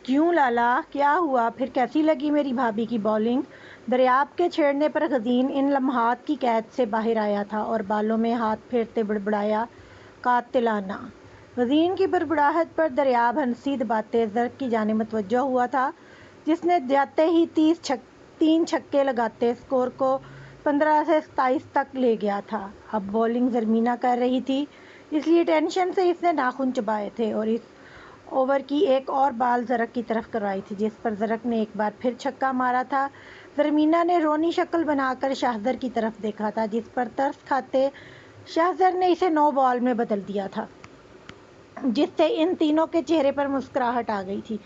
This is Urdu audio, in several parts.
کیوں لالا، کیا ہوا؟ پھر کیسی لگی میری بھابھی کی بولنگ؟ دریاب کے چھیڑنے پر غزین ان لمحات کی قید سے باہر آیا تھا اور بالوں میں ہاتھ پھیرتے بڑبڑایا، قاتلانہ۔ غزین کی بڑبڑاہٹ پر دریاب ہنسی دباتے زرق کی جانب متوجہ ہوا تھا، جس نے جاتے ہی 3 چھکے لگاتے اسکور کو 15 سے 27 تک لے گیا تھا۔ اب بولنگ زرمینہ کر رہی تھی، اس لیے ٹینشن سے اس نے ناخن چبائے تھے اور اس اوور کی ایک اور بال زرق کی طرف کروائی تھی، جس پر زرق نے ایک بار پھر چھکا مارا تھا۔ زرمینہ نے رونی شکل بنا کر شاہزر کی طرف دیکھا تھا، جس پر ترس کھاتے شاہزر نے اسے 9 بال میں بدل دیا تھا، جس سے ان تینوں کے چہرے پر مسکراہٹ آ گئی تھی۔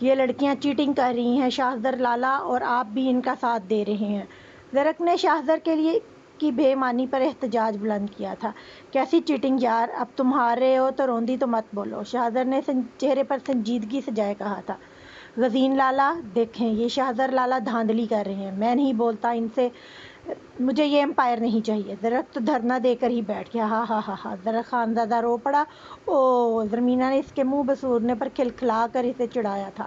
یہ لڑکیاں چیٹنگ کر رہی ہیں شاہزر لالا، اور آپ بھی ان کا ساتھ دے رہے ہیں۔ زرق نے شاہزر کے لیے کی بے ایمانی پر احتجاج بلند کیا تھا۔ کیسی چیٹنگ یار، اب تم ہار رہے ہو تو روندی تو مت بولو، شاہزر نے چہرے پر سنجیدگی سجائے کہا تھا۔ غزین لالا دیکھیں، یہ شاہزر لالا دھاندلی کر رہے ہیں، میں نہیں بولتا ان سے، مجھے یہ امپائر نہیں چاہیے۔ زرق تو دھرنا دے کر ہی بیٹھ گیا۔ ہا ہا ہا ہا، زرق خانزادہ رو پڑا۔ اوہ، زرمینہ نے اس کے منہ بسورنے پر کھلکھلا کر اسے چڑھایا تھا،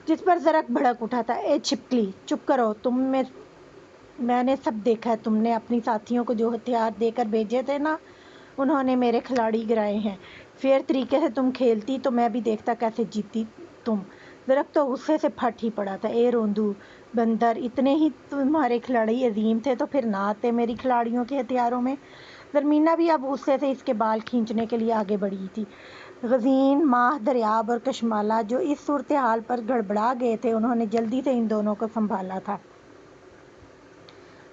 جس پر زرق بھڑک اٹھا تھا۔ اے چھپکلی، چپ کرو، میں نے سب دیکھا ہے، تم نے اپنی ساتھیوں کو جو ہتھیار دے کر بھیجے تھے نا، انہوں نے میرے کھلاڑی گرائے ہیں۔ فیئر طریقے سے تم کھیلتی تو میں بھی دیکھتا کیسے جیتی تم۔ زرق تو غصے سے پھٹ ہی پڑا تھا۔ اے روندو بندر، اتنے ہی تمہارے کھلاڑی عظیم تھے تو پھر نہ آتے میری کھلاڑیوں کے ہتھیاروں میں۔ زرمینہ بھی اب غصے سے اس کے بال کھینچنے کے لیے آگے بڑھی تھی۔ غزین، ماہ، دریاب اور کشمالہ جو اس صورتحال پر گڑبڑا گئے تھے، انہوں نے جلدی سے ان دونوں کو سنبھالا تھا۔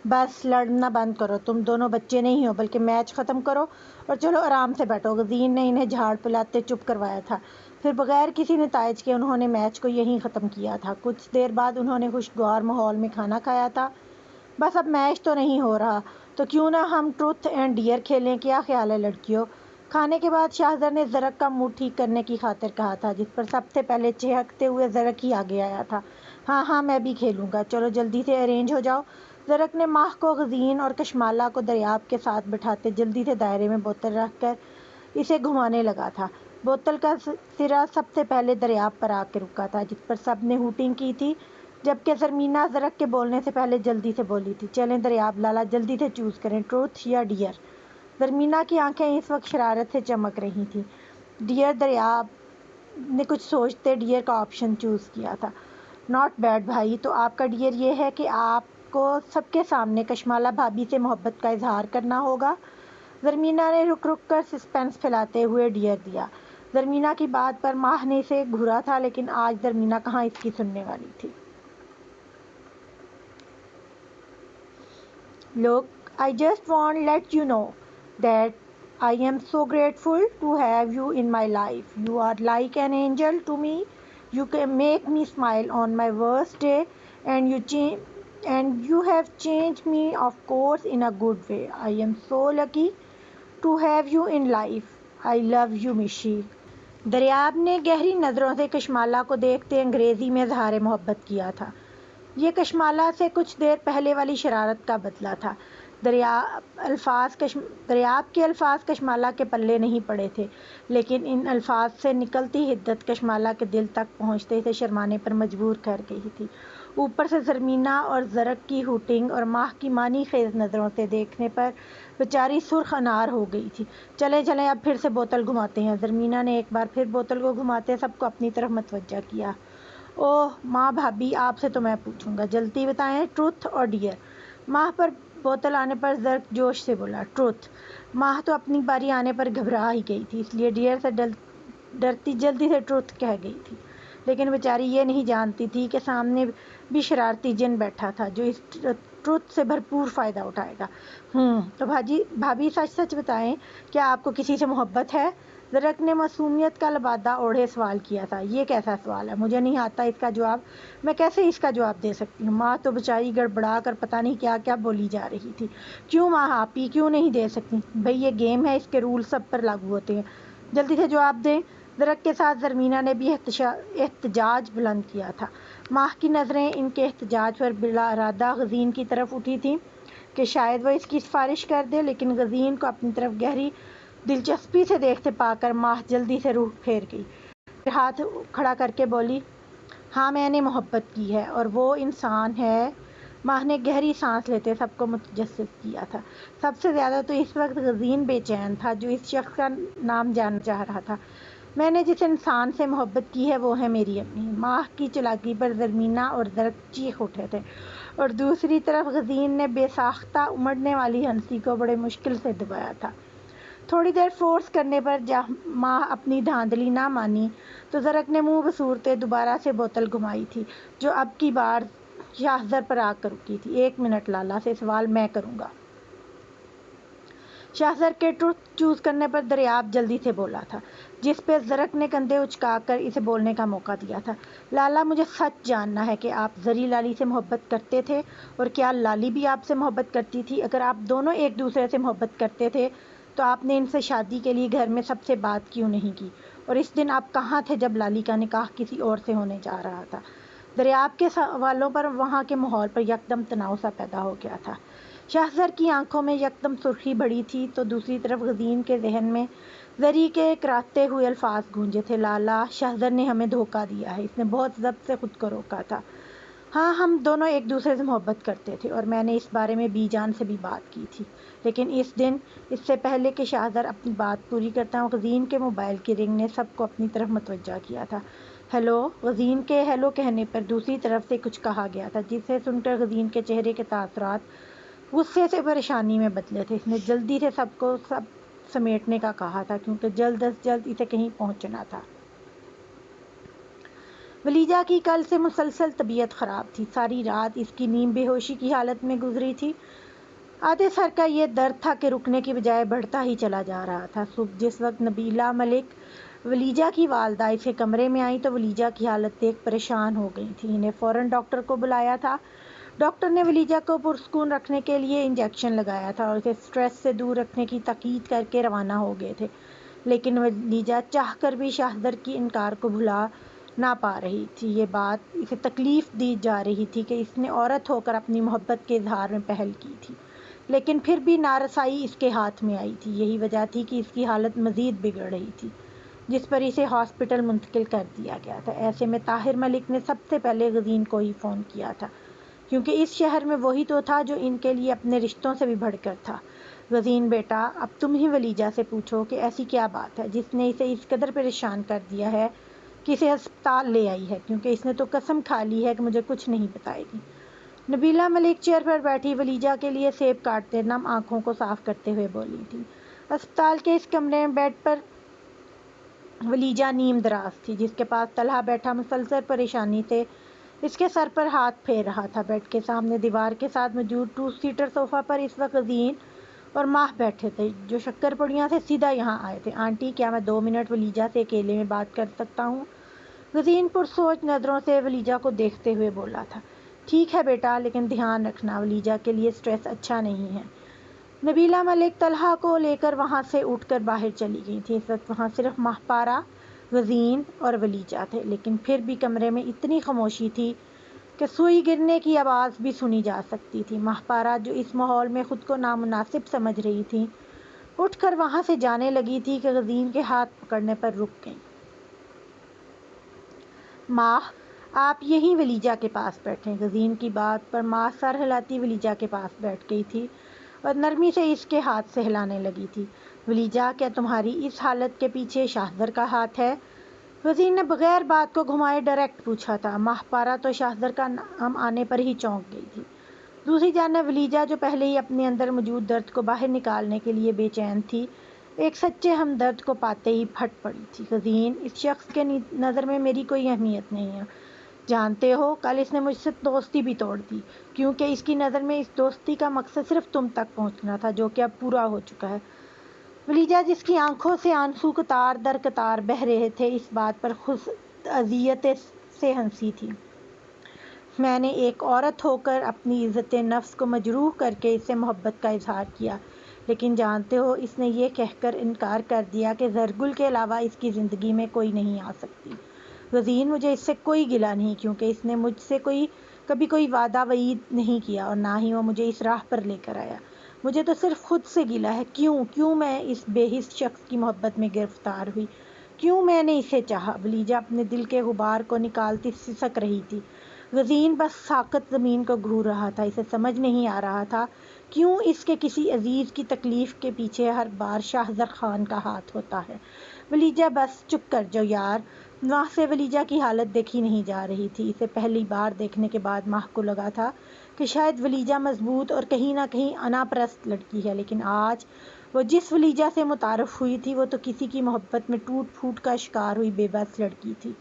بس لڑنا بند کرو، تم دونوں بچے نہیں ہو، بلکہ میچ ختم کرو اور چلو آرام سے بیٹھو۔ غزین نے انہیں جھاڑ پلاتے چپ کروایا تھا، پھر بغیر کسی نتائج کے انہوں نے میچ کو یہیں ختم کیا تھا۔ کچھ دیر بعد انہوں نے خوشگوار ماحول میں کھانا کھایا تھا۔ بس اب میچ تو نہیں ہو رہا تو کیوں نہ ہم ٹروتھ اینڈ ڈیئر کھیلیں، کیا خیال ہے لڑکیوں؟ کھانے کے بعد شاہزر نے زرق کا موڈ ٹھیک کرنے کی خاطر کہا تھا، جس پر سب سے پہلے چہکتے ہوئے زرق ہی آگے آیا تھا۔ ہاں ہاں، میں بھی کھیلوں گا، چلو جلدی سے ارینج ہو جاؤ۔ زرق نے ماہ کو، غزین اور کشمالہ کو دریاب کے ساتھ بٹھاتے جلدی سے دائرے میں بوتل رکھ کر اسے گھمانے لگا تھا۔ بوتل کا سرا سب سے پہلے دریاب پر آ کے رکا تھا، جس پر سب نے ہوٹنگ کی تھی، جبکہ زرمینہ زرق کے بولنے سے پہلے جلدی سے بولی تھی۔ چلیں دریاب لالا، جلدی سے چوز کریں، ٹروتھ یا ڈیئر؟ زرمینہ کی آنکھیں اس وقت شرارت سے چمک رہی تھیں۔ ڈیئر، دریاب نے کچھ سوچتے ڈیئر کا آپشن چوز کیا تھا۔ ناٹ بیڈ بھائی، تو آپ کا ڈیئر یہ ہے کہ آپ کو سب کے سامنے کشمالہ بھابھی سے محبت کا اظہار کرنا ہوگا؟ زرمینہ نے رک رک کر سسپینس پھیلاتے ہوئے ڈیئر دیا۔ زرمینہ کی بات پر ماہ نے اسے گھورا تھا، لیکن آج زرمینہ کہاں اس کی سننے والی تھی۔ Look, I just want to let you know that I am so grateful to have you in my life. You are like an angel to me. You can make me smile on my worst day, and you have changed me, of course, in a good way. I am so lucky to have you in life. I love you, Mishi. دریاب نے گہری نظروں سے کشمالہ کو دیکھتے انگریزی میں اظہار محبت کیا تھا۔ یہ کشمالہ سے کچھ دیر پہلے والی شرارت کا بدلہ تھا۔ دریاب کے الفاظ کشمالہ کے پلے نہیں پڑے تھے، لیکن ان الفاظ سے نکلتی حدت کشمالہ کے دل تک پہنچتے اسے شرمانے پر مجبور کر گئی تھی۔ اوپر سے زرمینہ اور زرق کی ہوٹنگ اور ماہ کی معنی خیز نظروں سے دیکھنے پر بیچاری سرخ انار ہو گئی تھی۔ چلیں چلیں، اب پھر سے بوتل گھماتے ہیں۔ زرمینہ نے ایک بار پھر بوتل کو گھماتے سب کو اپنی طرف متوجہ کیا۔ اوہ ماں بھابھی، آپ سے تو میں پوچھوں گا، جلدی بتائیں، ٹروتھ اور ڈیئر؟ ماہ پر بوتل آنے پر زرق جوش سے بولا، ٹروتھ۔ ماہ تو اپنی باری آنے پر گھبرا ہی گئی تھی، اس لیے ڈیئر سے ڈرتی جلدی سے ٹروتھ کہہ گئی تھی، لیکن بیچاری یہ نہیں جانتی تھی کہ سامنے بھی شرارتی جن بیٹھا تھا جو اس ٹروتھ سے بھرپور فائدہ اٹھائے گا۔ تو بھابھی سچ سچ بتائیں، کیا آپ کو کسی سے محبت ہے؟ زرق نے معصومیت کا لبادہ اوڑھے سوال کیا تھا۔ یہ کیسا سوال ہے، مجھے نہیں آتا اس کا جواب، میں کیسے اس کا جواب دے سکتی ہوں؟ ماہ تو بیچاری گڑبڑا کر پتہ نہیں کیا کیا بولی جا رہی تھی۔ کیوں ماہ، آپ ہی کیوں نہیں دے سکتی؟ بھئی یہ گیم ہے، اس کے رول سب پر لاگو ہوتے ہیں، جلدی سے جواب دیں۔ زرق کے ساتھ زرمینہ نے بھی احتجاج بلند کیا تھا۔ ماہ کی نظریں ان کے احتجاج پر بلا ارادہ غزین کی طرف اٹھی تھیں کہ شاید وہ اس کی سفارش کر دے، لیکن غزین کو اپنی طرف گہری دلچسپی سے دیکھتے پا کر ماہ جلدی سے رخ پھیر گئی، پھر ہاتھ کھڑا کر کے بولی، ہاں میں نے محبت کی ہے اور وہ انسان ہے۔ ماہ نے گہری سانس لیتے سب کو متجسس کیا تھا۔ سب سے زیادہ تو اس وقت غزین بے چین تھا جو اس شخص کا نام جاننا چاہ رہا تھا۔ میں نے جس انسان سے محبت کی ہے وہ ہے میری امی۔ ماہ کی چالاکی پر زرمینہ اور درخت چیخ اٹھے تھے اور دوسری طرف غزین نے بے ساختہ امڑنے والی ہنسی کو بڑے مشکل سے دبایا تھا۔ تھوڑی دیر فورس کرنے پر جب ماہ اپنی دھاندلی نہ مانی تو زرک نے منہ بسورتے دوبارہ سے بوتل گھمائی تھی جو اب کی بار شاہزر پر آ کر رکی تھی۔ 1 منٹ لالا سے سوال میں کروں گا۔ شاہزر کے ٹروتھ چوز کرنے پر دریاب جلدی سے بولا تھا جس پہ زرک نے کندھے اچکا کر اسے بولنے کا موقع دیا تھا۔ لالا مجھے سچ جاننا ہے کہ آپ زری لالی سے محبت کرتے تھے اور کیا لالی بھی آپ سے محبت کرتی تھی؟ اگر آپ دونوں ایک دوسرے سے محبت کرتے تھے تو آپ نے ان سے شادی کے لیے گھر میں سب سے بات کیوں نہیں کی؟ اور اس دن آپ کہاں تھے جب لالی کا نکاح کسی اور سے ہونے جا رہا تھا؟ دریاب کے سوالوں پر وہاں کے ماحول پر یکدم تناؤ سا پیدا ہو گیا تھا۔ شاہزر کی آنکھوں میں یکدم سرخی بڑھی تھی تو دوسری طرف غزین کے ذہن میں زری کے کراہتے ہوئے الفاظ گونجے تھے۔ لالا، شاہزر نے ہمیں دھوکہ دیا ہے۔ اس نے بہت ضبط سے خود کو روکا تھا۔ ہاں ہم دونوں ایک دوسرے سے محبت کرتے تھے اور میں نے اس بارے میں بی جان سے بھی بات کی تھی، لیکن اس دن، اس سے پہلے کہ شاہزر اپنی بات پوری کرتا، غزین کے موبائل کی رنگ نے سب کو اپنی طرف متوجہ کیا تھا۔ ہیلو۔ غزین کے ہیلو کہنے پر دوسری طرف سے کچھ کہا گیا تھا جسے سن کر غزین کے چہرے کے تاثرات غصے سے پریشانی میں بدلے تھے۔ اس نے جلدی سے سب کو سمیٹنے کا کہا تھا کیونکہ جلد از جلد اسے کہیں پہنچنا تھا۔ ولیجہ کی کل سے مسلسل طبیعت خراب تھی۔ ساری رات اس کی نیند بے ہوشی کی حالت میں گزری تھی۔ آدھے سر کا یہ درد تھا کہ رکنے کی بجائے بڑھتا ہی چلا جا رہا تھا۔ صبح جس وقت نبیلہ ملک، ولیجہ کی والدہ، اسے کمرے میں آئیں تو ولیجہ کی حالت دیکھ پریشان ہو گئی تھی۔ انہیں فوراً ڈاکٹر کو بلایا تھا۔ ڈاکٹر نے ولیجہ کو پرسکون رکھنے کے لیے انجیکشن لگایا تھا اور اسے سٹریس سے دور رکھنے کی تاکید کر کے روانہ ہو گئے تھے، لیکن ولیجہ چاہ کر بھی شاہزر کی انکار کو بھلا نہ پا رہی تھی۔ یہ بات اسے تکلیف دی جا رہی تھی کہ اس نے عورت ہو کر اپنی محبت کے اظہار میں پہل کی تھی، لیکن پھر بھی نارسائی اس کے ہاتھ میں آئی تھی۔ یہی وجہ تھی کہ اس کی حالت مزید بگڑ رہی تھی، جس پر اسے ہاسپٹل منتقل کر دیا گیا تھا۔ ایسے میں طاہر ملک نے سب سے پہلے غزین کو ہی فون کیا تھا، کیونکہ اس شہر میں وہی تو تھا جو ان کے لیے اپنے رشتوں سے بھی بڑھ کر تھا۔ غزین بیٹا، اب تم ہی ولیجہ سے پوچھو کہ ایسی کیا بات ہے جس نے اسے اس قدر پریشان کر دیا ہے کہ اسے ہسپتال لے آئی ہے، کیونکہ اس نے تو قسم کھا لی ہے کہ مجھے کچھ نہیں بتائے گی۔ نبیلہ ملک چیئر پر بیٹھی ولیجہ کے لیے سیب کاٹتے نم آنکھوں کو صاف کرتے ہوئے بولی تھی۔ اسپتال کے اس کمرے میں بیڈ پر ولیجہ نیم دراز تھی، جس کے پاس طلحہ بیٹھا مسلسل پریشانی سے اس کے سر پر ہاتھ پھیر رہا تھا۔ بیڈ کے سامنے دیوار کے ساتھ موجود 2 سیٹر صوفہ پر اس وقت غزین اور ماہ بیٹھے تھے جو شکر پڑیاں سے سیدھا یہاں آئے تھے۔ آنٹی، کیا میں 2 منٹ ولیجہ سے اکیلے میں بات کر سکتا ہوں؟ غزین پرسوچ نظروں سے ولیجہ کو دیکھتے ہوئے بولا تھا۔ ٹھیک ہے بیٹا، لیکن دھیان رکھنا ولیجہ کے لیے سٹریس اچھا نہیں ہے۔ نبیلہ ملک طلحہ کو لے کر وہاں سے اٹھ کر باہر چلی گئی تھی۔ اس وقت وہاں صرف ماہ پارہ، غزین اور ولیجہ تھے، لیکن پھر بھی کمرے میں اتنی خاموشی تھی کہ سوئی گرنے کی آواز بھی سنی جا سکتی تھی۔ ماہ پارہ، جو اس ماحول میں خود کو نامناسب سمجھ رہی تھی، اٹھ کر وہاں سے جانے لگی تھی کہ غزین کے ہاتھ پکڑنے پر رک گئیں۔ ماہ، آپ یہیں ولیجہ کے پاس بیٹھیں۔ غزین کی بات پر ماہ سر ہلاتی ولیجہ کے پاس بیٹھ گئی تھی اور نرمی سے اس کے ہاتھ سے ہلانے لگی تھی۔ ولیجہ، کیا تمہاری اس حالت کے پیچھے شاہزر کا ہاتھ ہے؟ غزین نے بغیر بات کو گھمائے ڈائریکٹ پوچھا تھا۔ ماہ پارہ تو شاہزر کا نام آنے پر ہی چونک گئی تھی۔ دوسری جانب ولیجہ، جو پہلے ہی اپنے اندر موجود درد کو باہر نکالنے کے لیے بے چین تھی، ایک سچے ہمدرد کو پاتے ہی پھٹ پڑی تھی۔ غزین، اس شخص کے نظر میں میری کوئی اہمیت نہیں ہے، جانتے ہو؟ کل اس نے مجھ سے دوستی بھی توڑ دی، کیونکہ اس کی نظر میں اس دوستی کا مقصد صرف تم تک پہنچنا تھا، جو کہ اب پورا ہو چکا ہے۔ ولیجہ، جس کی آنکھوں سے آنسو قطار در قطار بہہ رہے تھے، اس بات پر خود اذیت سے ہنسی تھی۔ میں نے ایک عورت ہو کر اپنی عزت نفس کو مجروح کر کے اس سے محبت کا اظہار کیا، لیکن جانتے ہو، اس نے یہ کہہ کر انکار کر دیا کہ زرگل کے علاوہ اس کی زندگی میں کوئی نہیں آ سکتی۔ غزین، مجھے اس سے کوئی گلہ نہیں، کیونکہ اس نے مجھ سے کبھی کوئی وعدہ وعید نہیں کیا اور نہ ہی وہ مجھے اس راہ پر لے کر آیا۔ مجھے تو صرف خود سے گلہ ہے۔ کیوں میں اس بے حس شخص کی محبت میں گرفتار ہوئی؟ کیوں میں نے اسے چاہا؟ ولیجہ اپنے دل کے غبار کو نکالتی سسک رہی تھی۔ غزین بس ساکت زمین کو گھور رہا تھا۔ اسے سمجھ نہیں آ رہا تھا کیوں اس کے کسی عزیز کی تکلیف کے پیچھے ہر بار شاہزر خان کا ہاتھ ہوتا ہے۔ ولیجہ بس چپ کر جاؤ یار۔ وہاں سے ولیجہ کی حالت دیکھی نہیں جا رہی تھی۔ اسے پہلی بار دیکھنے کے بعد ماہ کو لگا تھا کہ شاید ولیجہ مضبوط اور کہیں نہ کہیں انا پرست لڑکی ہے، لیکن آج وہ جس ولیجہ سے متعارف ہوئی تھی وہ تو کسی کی محبت میں ٹوٹ پھوٹ کا شکار ہوئی بے بس لڑکی تھی۔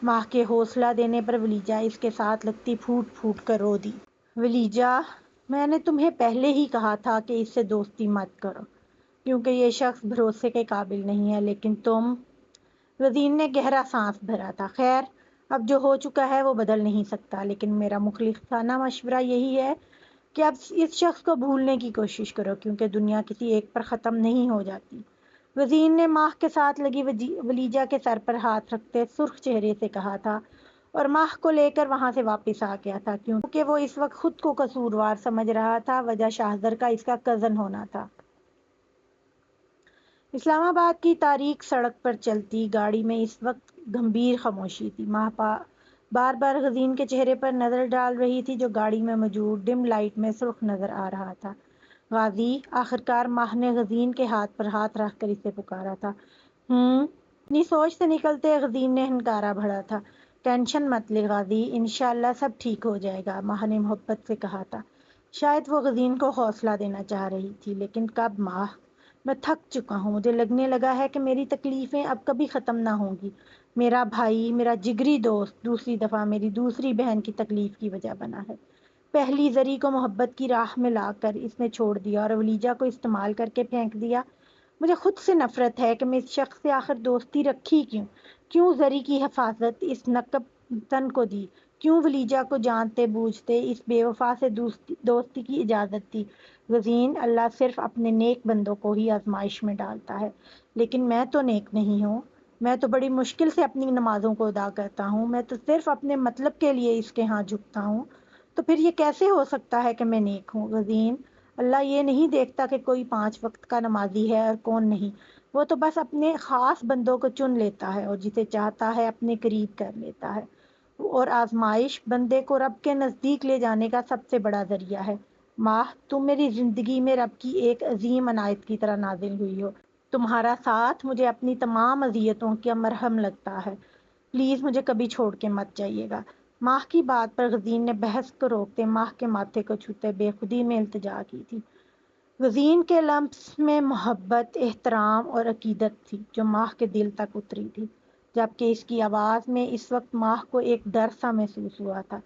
ماہ کے حوصلہ دینے پر ولیجہ اس کے ساتھ لگتی پھوٹ پھوٹ کر رو دی۔ ولیجہ، میں نے تمہیں پہلے ہی کہا تھا کہ اس سے دوستی مت کرو کیونکہ یہ شخص بھروسے کے قابل نہیں ہے، لیکن تم… غزین نے گہرا سانس بھرا تھا۔ خیر، اب جو ہو چکا ہے وہ بدل نہیں سکتا، لیکن میرا مخلصانہ مشورہ یہی ہے کہ اب اس شخص کو بھولنے کی کوشش کرو کیونکہ دنیا کسی ایک پر ختم نہیں ہو جاتی۔ غزین نے ماہ کے ساتھ لگی ولیجہ کے سر پر ہاتھ رکھتے سرخ چہرے سے کہا تھا، اور ماہ کو لے کر وہاں سے واپس آ گیا تھا کیونکہ وہ اس وقت خود کو قصوروار سمجھ رہا تھا۔ وجہ شاہزر کا اس کا کزن ہونا تھا۔ اسلام آباد کی تاریک سڑک پر چلتی گاڑی میں اس وقت گمبھیر خاموشی تھی۔ ماہ بار بار غزین کے چہرے پر نظر ڈال رہی تھی جو گاڑی میں موجود ڈم لائٹ میں سرخ نظر آ رہا تھا۔ غازی! آخرکار ماہ نے غزین کے ہاتھ پر ہاتھ رکھ کر اسے پکارا تھا۔ اپنی سوچ سے نکلتے غزین نے ہنکارا بھرا تھا۔ ٹینشن مت لے غازی، انشاءاللہ سب ٹھیک ہو جائے گا، ماہ نے محبت سے کہا تھا۔ شاید وہ غزین کو حوصلہ دینا چاہ رہی تھی، لیکن کب ماہ؟ میں تھک چکا ہوں، مجھے لگنے لگا ہے کہ میری تکلیفیں اب کبھی ختم نہ ہوں گی۔ میرا بھائی، میرا جگری دوست، دوسری دفعہ میری دوسری بہن کی تکلیف کی وجہ بنا ہے۔ پہلی زری کو محبت کی راہ میں لا کر اس نے چھوڑ دیا اور ولیجہ کو استعمال کر کے پھینک دیا۔ مجھے خود سے نفرت ہے کہ میں اس شخص سے آخر دوستی رکھی کیوں زری کی حفاظت اس نقب تن کو دی، کیوں ولیجہ کو جانتے بوجھتے اس بے وفا سے دوستی کی اجازت دی۔ غزین، اللہ صرف اپنے نیک بندوں کو ہی آزمائش میں ڈالتا ہے، لیکن میں تو نیک نہیں ہوں۔ میں تو بڑی مشکل سے اپنی نمازوں کو ادا کرتا ہوں، میں تو صرف اپنے مطلب کے لیے اس کے ہاں جھکتا ہوں، تو پھر یہ کیسے ہو سکتا ہے کہ میں نیک ہوں؟ غزین، اللہ یہ نہیں دیکھتا کہ کوئی 5 وقت کا نمازی ہے اور کون نہیں، وہ تو بس اپنے خاص بندوں کو چن لیتا ہے اور جسے چاہتا ہے اپنے قریب کر لیتا ہے، اور آزمائش بندے کو رب کے نزدیک لے جانے کا سب سے بڑا ذریعہ ہے۔ ماہ، تم میری زندگی میں رب کی ایک عظیم عنایت کی طرح نازل ہوئی ہو۔ تمہارا ساتھ مجھے اپنی تمام اذیتوں کا مرہم لگتا ہے۔ پلیز مجھے کبھی چھوڑ کے مت جائیے گا۔ ماہ کی بات پر غزین نے بحث کو روکتے ماہ کے ماتھے کو چھوتے بے خودی میں التجا کی تھی۔ غزین کے لمس میں محبت، احترام اور عقیدت تھی جو ماہ کے دل تک اتری تھی، جبکہ اس کی آواز میں اس وقت ماہ کو ایک ڈر سا محسوس ہوا تھا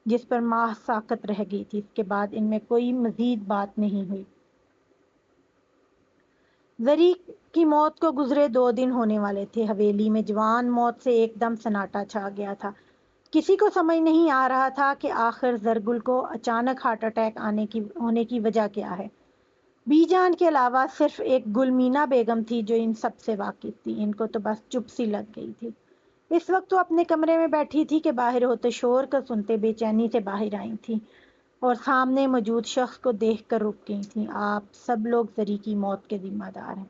جس پر ماہ ساکت رہ گئی تھی۔ اس کے بعد ان میں کوئی مزید بات نہیں ہوئی۔ زری کی موت کو گزرے 2 دن ہونے والے تھے۔ حویلی میں جوان موت سے ایک دم سناٹا چھا گیا تھا۔ کسی کو سمجھ نہیں آ رہا تھا کہ آخر زرگل کو اچانک ہارٹ اٹیک ہونے کی وجہ کیا ہے۔ بی جان کے علاوہ صرف ایک گل مینا بیگم تھی جو ان سب سے واقف تھی۔ ان کو تو بس چپ سی لگ گئی تھی۔ اس وقت وہ اپنے کمرے میں بیٹھی تھی کہ باہر ہوتے شور کو سنتے بے چینی سے باہر آئی تھی اور سامنے موجود شخص کو دیکھ کر رک گئی تھیں۔ آپ سب لوگ زری کی موت کے ذمہ دار ہیں،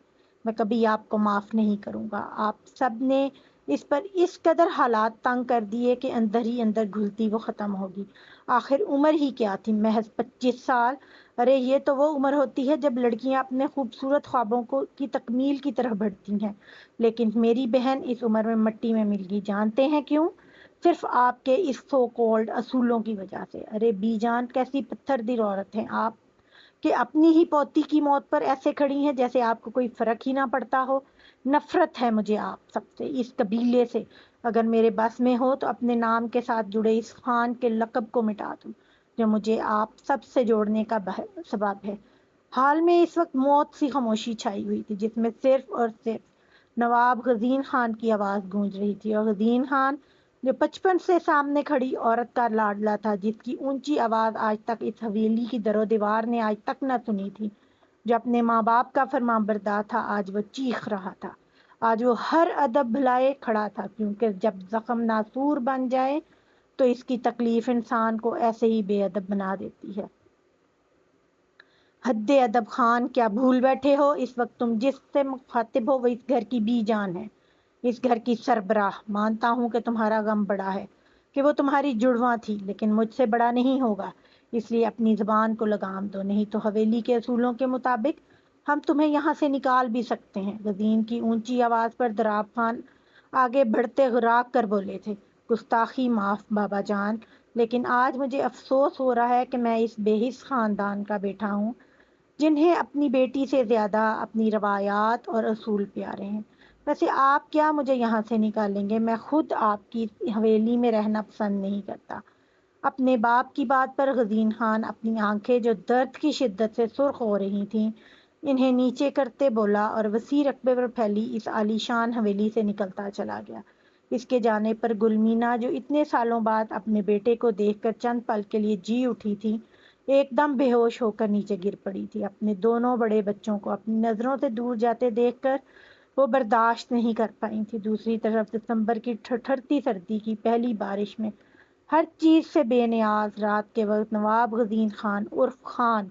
میں کبھی آپ کو معاف نہیں کروں گا۔ آپ سب نے اس پر اس قدر حالات تنگ کر دیے کہ اندر ہی اندر گھلتی وہ ختم ہوگی۔ آخر عمر ہی کیا تھی، محض 25 سال۔ ارے یہ تو وہ عمر ہوتی ہے جب لڑکیاں اپنے خوبصورت خوابوں کی تکمیل کی طرف بڑھتی ہیں، لیکن میری بہن اس عمر میں مٹی میں مل گئی۔ جانتے ہیں کیوں؟ صرف آپ کے اس سو کولڈ اصولوں کی وجہ سے۔ ارے بی جان، کیسی پتھر دل عورت ہیں آپ کہ اپنی ہی پوتی کی موت پر ایسے کھڑی ہیں جیسے آپ کو کوئی فرق ہی نہ پڑتا ہو۔ نفرت ہے مجھے آپ سب سے، اس قبیلے سے۔ اگر میرے بس میں ہو تو اپنے نام کے ساتھ جڑے اس خان کے لقب کو مٹا دوں جو مجھے آپ سب سے جوڑنے کا سبب ہے۔ حال میں اس وقت موت سی خاموشی چھائی ہوئی تھی جس میں صرف اور صرف نواب غزین خان کی آواز گونج رہی تھی، اور غزین خان جو 55 سے سامنے کھڑی عورت کا لاڈلا تھا، جس کی اونچی آواز آج تک اس حویلی کی در و دیوار نے آج تک نہ سنی تھی، جو اپنے ماں باپ کا فرمانبردار تھا، آج وہ چیخ رہا تھا۔ آج وہ ہر ادب بھلائے کھڑا تھا، کیونکہ جب زخم ناسور بن جائے تو اس کی تکلیف انسان کو ایسے ہی بے ادب بنا دیتی ہے۔ حد ادب خان، کیا بھول بیٹھے ہو؟ اس وقت تم جس سے مخاطب ہو وہ اس گھر کی بی جان ہے۔ اس گھر کی سربراہ، مانتا ہوں کہ تمہارا غم بڑا ہے کہ وہ تمہاری جڑواں تھی، لیکن مجھ سے بڑا نہیں ہوگا، اس لیے اپنی زبان کو لگام دو، نہیں تو حویلی کے اصولوں کے مطابق ہم تمہیں یہاں سے نکال بھی سکتے ہیں۔ غزین کی اونچی آواز پر دراب خان آگے بڑھتے غراق کر بولے تھے، گستاخی معاف بابا جان، لیکن آج مجھے افسوس ہو رہا ہے کہ میں اس بے حس خاندان کا بیٹا ہوں جنہیں اپنی بیٹی سے زیادہ اپنی روایات اور اصول پیارے ہیں۔ ویسے آپ کیا مجھے یہاں سے نکالیں گے؟ میں خود آپ کی حویلی میں رہنا پسند نہیں کرتا۔ اپنے باپ کی بات پر غزین خان اپنی آنکھیں جو درد کی شدت سے سرخ ہو رہی تھیں انہیں نیچے کرتے بولا اور وسیع رقبے پر پھیلی اس عالی شان حویلی سے نکلتا چلا گیا۔ اس کے جانے پر گلمینا جو اتنے سالوں بعد اپنے بیٹے کو دیکھ کر چند پل کے لیے جی اٹھی تھی، ایک دم بے ہوش ہو کر نیچے گر پڑی تھی۔ اپنے دونوں بڑے بچوں کو اپنی نظروں سے دور جاتے دیکھ کر وہ برداشت نہیں کر پائی تھی۔ دوسری طرف دسمبر کی ٹھٹھرتی سردی کی پہلی بارش میں ہر چیز سے بے نیاز رات کے وقت نواب غزین خان عرف خان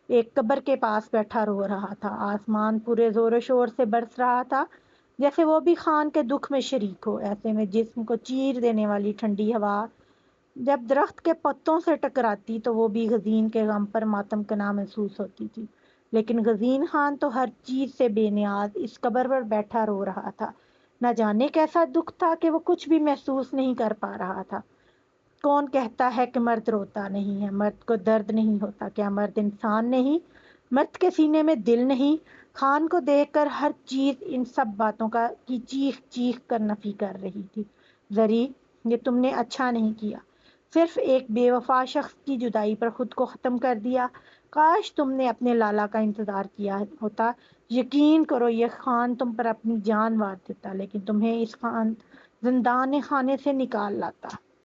ایک قبر کے پاس بیٹھا رو رہا تھا۔ آسمان پورے زور و شور سے برس رہا تھا جیسے وہ بھی خان کے دکھ میں شریک ہو۔ ایسے میں جسم کو چیر دینے والی ٹھنڈی ہوا جب درخت کے پتوں سے ٹکراتی تو وہ بھی غزین کے غم پر ماتم کنا محسوس ہوتی تھی، لیکن غزین خان تو ہر چیز سے بے نیاز اس قبر پر بیٹھا رو رہا تھا۔ نہ جانے کیسا دکھ تھا کہ وہ کچھ بھی محسوس نہیں کر پا رہا تھا۔ کون کہتا ہے کہ مرد روتا نہیں ہے؟ مرد کو درد نہیں ہوتا؟ کیا مرد انسان نہیں؟ مرد کے سینے میں دل نہیں؟ خان کو دیکھ کر ہر چیز ان سب باتوں کی چیخ چیخ کر نفی کر رہی تھی۔ زری، یہ تم نے اچھا نہیں کیا، صرف ایک بے وفا شخص کی جدائی پر خود کو ختم کر دیا۔ کاش تم نے اپنے لالا کا انتظار کیا ہوتا۔ یقین کرو یہ خان تم پر اپنی جان وار دیتا، لیکن تمہیں اس زندان خانے سے نکال لاتا۔